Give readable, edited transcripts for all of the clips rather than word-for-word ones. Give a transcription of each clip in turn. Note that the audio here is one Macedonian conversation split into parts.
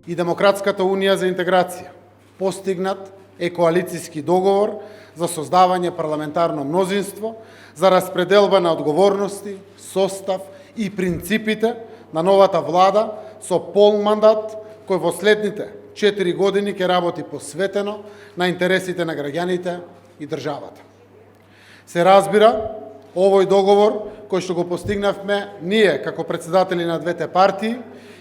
и Демократската унија за интеграција постигнат е коалицијски договор за создавање парламентарно мнозинство, за распределба на одговорности, состав и принципите на новата влада со пол мандат, кој во следните 4 години ќе работи посветено на интересите на граѓаните и државата. Се разбира, овој договор, кој што го постигнавме ние како председатели на двете партии,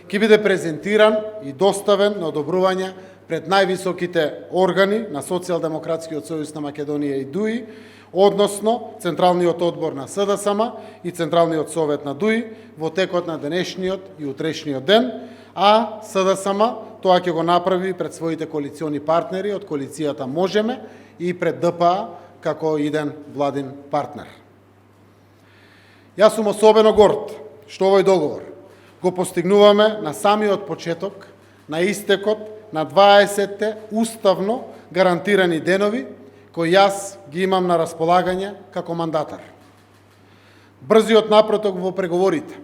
ќе биде презентиран и доставен на одобрување пред највисоките органи на Социјалдемократскиот сојуз на Македонија и ДУИ, односно Централниот одбор на СДСМ и Централниот совет на ДУИ во текот на денешниот и утрешниот ден, а СДСМ тоа ќе го направи пред своите коалициони партнери од коалицијата Можеме и пред ДПА како иден владин партнер. Јас сум особено горд што овој договор го постигнуваме на самиот почеток на истекот на 20-те уставно гарантирани денови кои јас ги имам на располагање како мандатар. Брзиот напреток во преговорите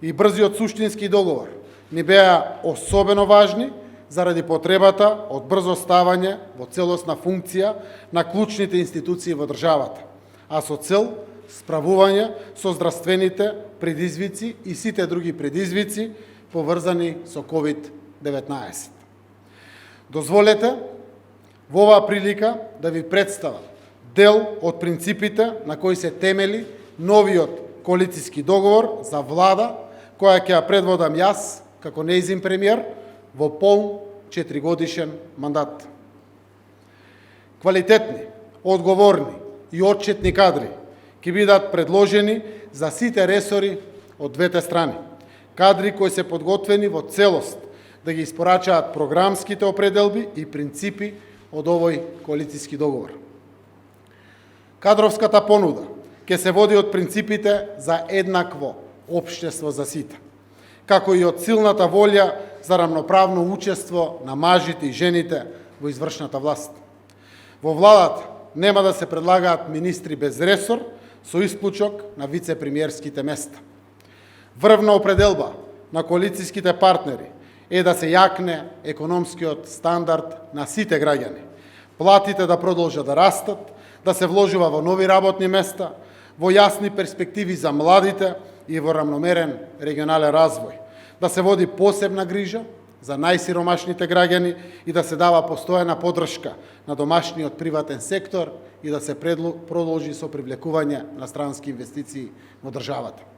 и брзиот суштински договор ни беа особено важни заради потребата од брзо ставање во целосна функција на клучните институции во државата, а со цел справување со здравствените предизвици и сите други предизвици поврзани со COVID-19. Дозволете во оваа прилика да ви представам дел од принципите на кои се темели новиот коалицијски договор за влада која ќе ја предводам јас како нејзин премиер во пол 4-годишен мандат. Квалитетни, одговорни и отчетни кадри ќе бидат предложени за сите ресори од двете страни. Кадри кои се подготвени во целост да ги испорачаат програмските определби и принципи од овој коалицијски договор. Кадровската понуда ќе се води од принципите за еднакво општество за сите, како и од силната волја за рамноправно учество на мажите и жените во извршната власт. Во владата нема да се предлагаат министри без ресор со исклучок на вице-премиерските места. Врвна определба на коалицијските партнери е да се јакне економскиот стандард на сите граѓани, платите да продолжат да растат, да се вложува во нови работни места, во јасни перспективи за младите и во рамномерен регионален развој, да се води посебна грижа за најсиромашните граѓани и да се дава постојана поддршка на домашниот приватен сектор и да се продолжи со привлекување на странски инвестиции во државата.